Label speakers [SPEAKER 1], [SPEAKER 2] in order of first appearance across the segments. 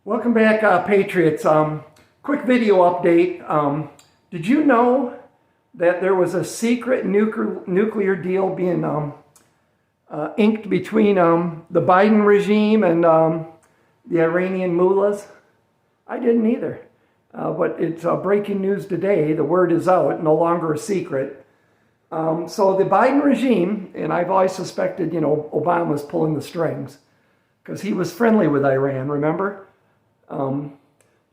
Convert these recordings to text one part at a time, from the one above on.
[SPEAKER 1] Welcome back, Patriots. Quick video update. Did you know that there was a secret nuclear deal being inked between the Biden regime and the Iranian mullahs? I didn't either. But it's breaking news today. The word is out, no longer a secret. So the Biden regime, and I've always suspected, Obama's pulling the strings because he was friendly with Iran, remember?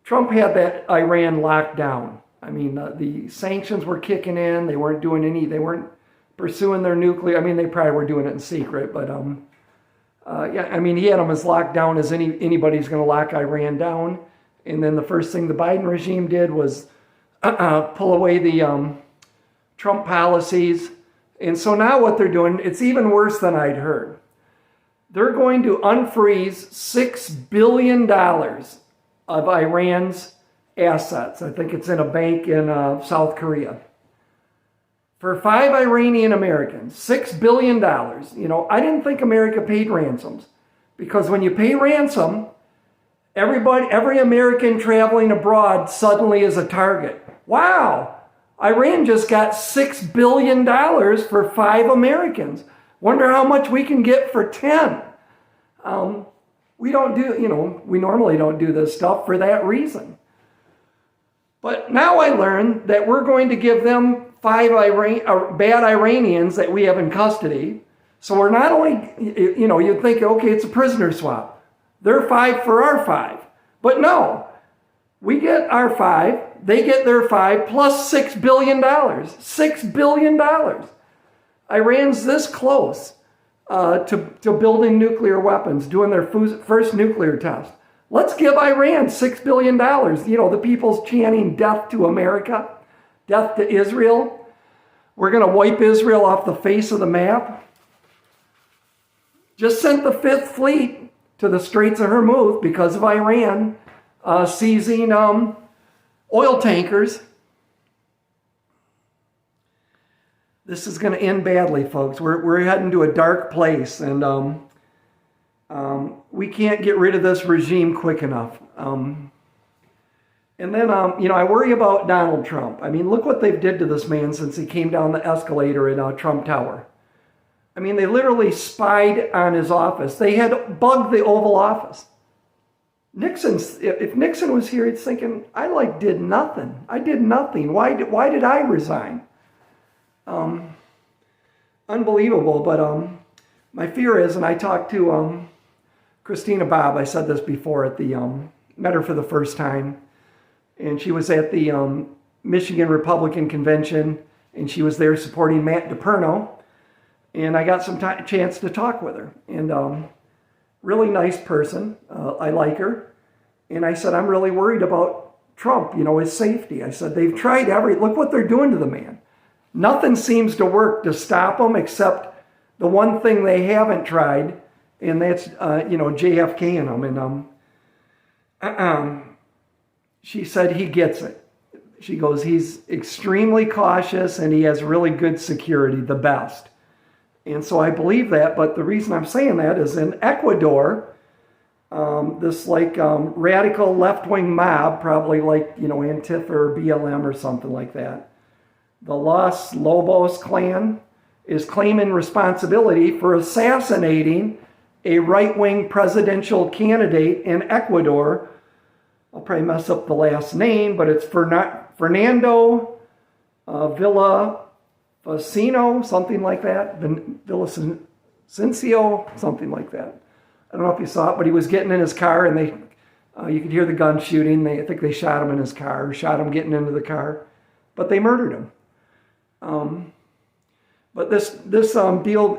[SPEAKER 1] Trump had that Iran locked down. I mean, the sanctions were kicking in. They weren't doing they weren't pursuing their nuclear. I mean, they probably were doing it in secret, but yeah, I mean, he had them as locked down as anybody's going to lock Iran down. And then the first thing the Biden regime did was pull away the Trump policies. And so now what they're doing, it's even worse than I'd heard. They're going to unfreeze $6 billion of Iran's assets. I think it's in a bank in South Korea. For 5 Iranian Americans, $6 billion. I didn't think America paid ransoms, because when you pay ransom, every American traveling abroad suddenly is a target. Wow, Iran just got $6 billion for 5 Americans. Wonder how much we can get for 10. We don't do, we normally don't do this stuff for that reason. But now I learned that we're going to give them 5 bad Iranians that we have in custody. So we're not only, you'd think, okay, it's a prisoner swap. They're 5 for our 5. But no, we get our 5, they get their 5, plus $6 billion. $6 billion. Iran's this close to building nuclear weapons, doing their first nuclear test. Let's give Iran $6 billion. The people's chanting death to America, death to Israel. We're going to wipe Israel off the face of the map. Just sent the 5th Fleet to the Straits of Hormuz because of Iran seizing oil tankers. This is going to end badly, folks. We're heading to a dark place, and we can't get rid of this regime quick enough. And then, I worry about Donald Trump. I mean, look what they've did to this man since he came down the escalator in Trump Tower. I mean, they literally spied on his office. They had bugged the Oval Office. If Nixon was here, he's thinking, I did nothing. I did nothing. Why did I resign? Unbelievable. But my fear is, and I talked to Christina Bobb, I said this before at the, met her for the first time, and she was at the Michigan Republican Convention, and she was there supporting Matt DePerno, and I got some chance to talk with her, and really nice person. I like her. And I said, I'm really worried about Trump, his safety. I said, they've tried look what they're doing to the man. Nothing seems to work to stop him except the one thing they haven't tried, and that's, JFK in him. And she said he gets it. She goes, he's extremely cautious and he has really good security, the best. And so I believe that, but the reason I'm saying that is in Ecuador, this radical left-wing mob, probably Antifa or BLM or something like that, the Los Lobos clan, is claiming responsibility for assassinating a right-wing presidential candidate in Ecuador. I'll probably mess up the last name, but it's Fernando Villafacino, something like that. Villavicencio, something like that. I don't know if you saw it, but he was getting in his car, and you could hear the gun shooting. I think they shot him in his car, or shot him getting into the car, but they murdered him. But this deal,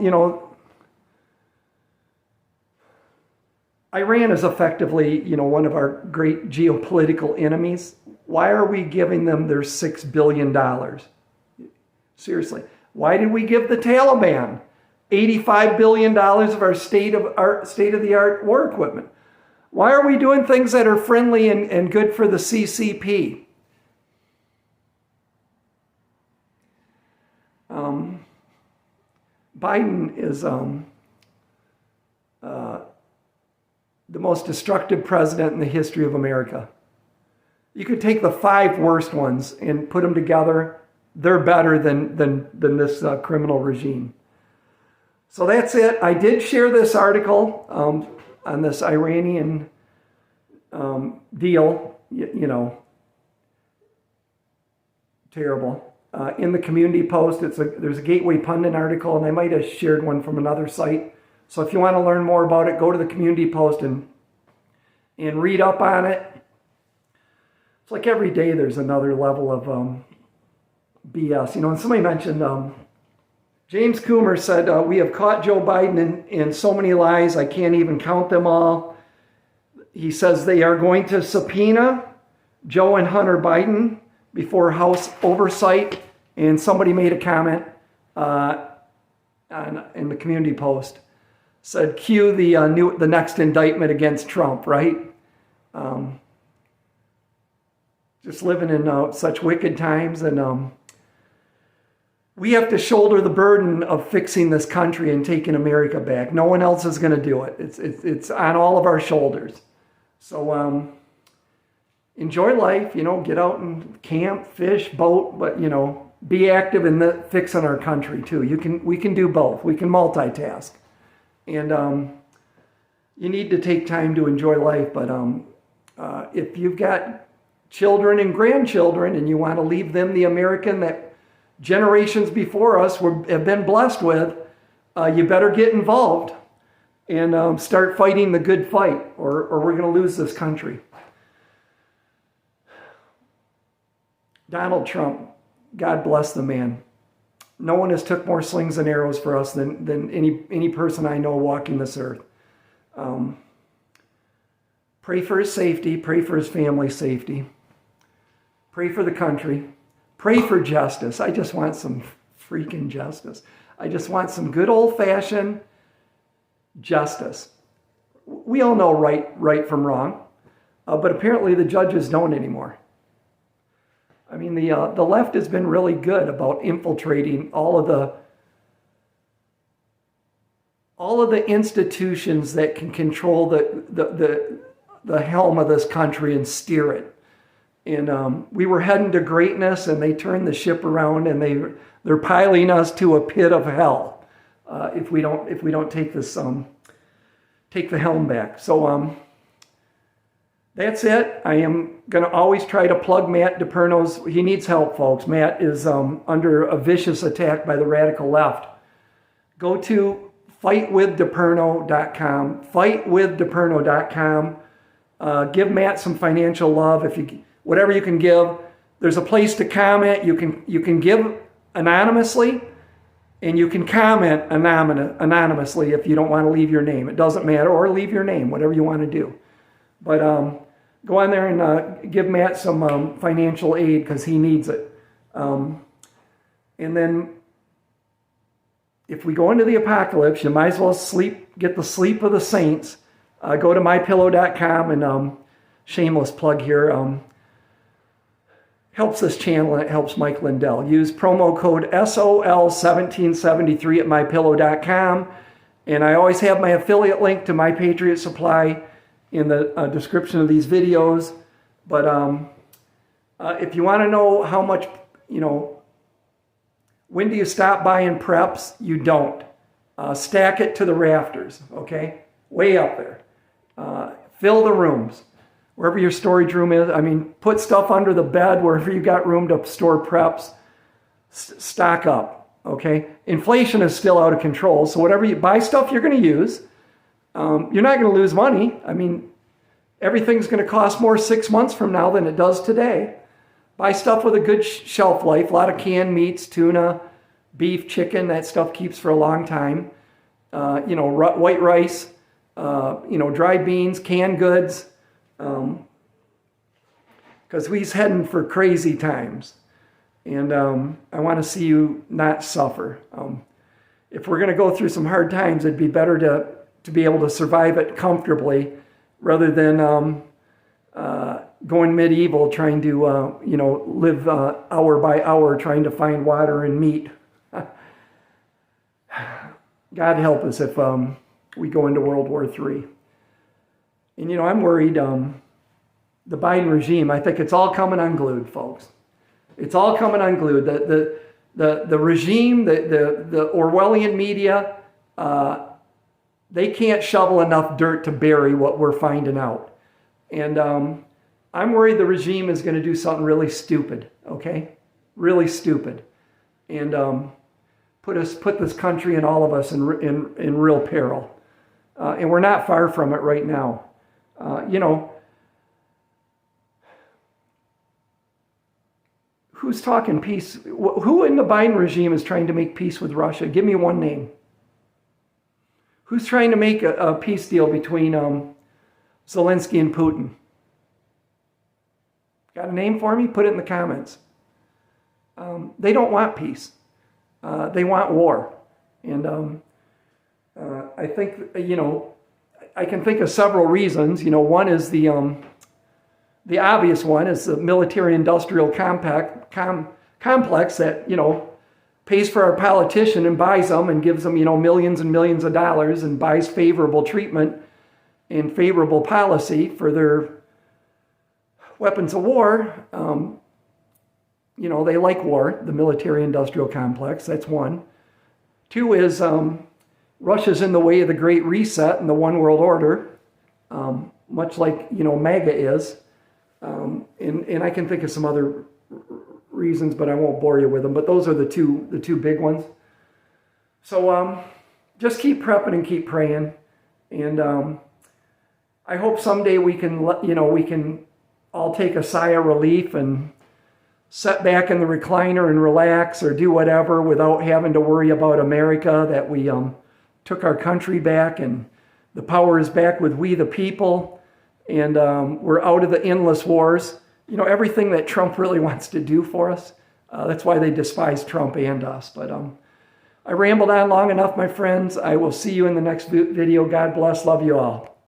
[SPEAKER 1] Iran is effectively, one of our great geopolitical enemies. Why are we giving them their $6 billion? Seriously, why did we give the Taliban $85 billion of our state-of-the-art war equipment? Why are we doing things that are friendly and good for the CCP? Biden is the most destructive president in the history of America. You could take the 5 worst ones and put them together. They're better than this criminal regime. So that's it. I did share this article on this Iranian deal, terrible. In the community post, there's a Gateway Pundit article, and I might have shared one from another site. So if you want to learn more about it, go to the community post and read up on it. It's like every day there's another level of BS. And somebody mentioned, James Coomer said, we have caught Joe Biden in so many lies, I can't even count them all. He says they are going to subpoena Joe and Hunter Biden before House oversight. And somebody made a comment in the community post. Said, cue the next indictment against Trump, right? Just living in such wicked times, and we have to shoulder the burden of fixing this country and taking America back. No one else is going to do it. It's on all of our shoulders. So enjoy life. Get out and camp, fish, boat, but be active in fixing our country too. We can do both. We can multitask, and you need to take time to enjoy life. But if you've got children and grandchildren, and you want to leave them the American that generations before us have been blessed with, you better get involved and start fighting the good fight, or we're going to lose this country. Donald Trump, God bless the man. No one has took more slings and arrows for us than any person I know walking this earth. Pray for his safety. Pray for his family's safety. Pray for the country. Pray for justice. I just want some freaking justice. I just want some good old-fashioned justice. We all know right from wrong, but apparently the judges don't anymore. I mean, the left has been really good about infiltrating all of the institutions that can control the helm of this country and steer it. And we were heading to greatness, and they turned the ship around, and they're piling us to a pit of hell if we don't take the helm back. So that's it. I am going to always try to plug Matt DePerno's. He needs help, folks. Matt is under a vicious attack by the radical left. Go to fightwithdeperno.com. Fightwithdeperno.com. Give Matt some financial love. Whatever you can give. There's a place to comment. You can give anonymously, and you can comment anonymously if you don't want to leave your name. It doesn't matter, or leave your name, whatever you want to do. But go on there and give Matt some financial aid, because he needs it. And then if we go into the apocalypse, you might as well get the sleep of the saints. Go to mypillow.com, and shameless plug here. Helps this channel, and it helps Mike Lindell. Use promo code SOL1773 at mypillow.com. And I always have my affiliate link to My Patriot Supply in the description of these videos. But if you want to know how much, when do you stop buying preps? You don't. Stack it to the rafters, okay? Way up there. Fill the rooms. Wherever your storage room is, put stuff under the bed, wherever you got room to store preps, stock up, okay? Inflation is still out of control, so whatever you buy, stuff you're going to use. You're not going to lose money. Everything's going to cost more 6 months from now than it does today. Buy stuff with a good shelf life, a lot of canned meats, tuna, beef, chicken, that stuff keeps for a long time. White rice, dried beans, canned goods. Because we's heading for crazy times, and I want to see you not suffer. If we're going to go through some hard times, it'd be better to be able to survive it comfortably, rather than going medieval, trying to live hour by hour, trying to find water and meat. God help us if we go into World War III. And, I'm worried, the Biden regime, I think it's all coming unglued, folks. It's all coming unglued. The regime, the Orwellian media, they can't shovel enough dirt to bury what we're finding out. And I'm worried the regime is going to do something really stupid, okay? Really stupid. And put this country and all of us in real peril. And we're not far from it right now. Who's talking peace? Who in the Biden regime is trying to make peace with Russia? Give me one name. Who's trying to make a peace deal between Zelensky and Putin? Got a name for me? Put it in the comments. They don't want peace. They want war. And I think, I can think of several reasons. One is the obvious one is the military-industrial complex that, pays for our politician and buys them and gives them, millions and millions of dollars and buys favorable treatment and favorable policy for their weapons of war. They like war, the military-industrial complex. That's one. Two is Russia's in the way of the Great Reset and the One World Order, much like, MAGA is. And I can think of some other reasons, but I won't bore you with them. But those are the two big ones. So just keep prepping and keep praying. And I hope someday we can all take a sigh of relief and sit back in the recliner and relax or do whatever without having to worry about America, that we took our country back and the power is back with we the people, and we're out of the endless wars. Everything that Trump really wants to do for us. That's why they despise Trump and us. But I rambled on long enough, my friends. I will see you in the next video. God bless. Love you all.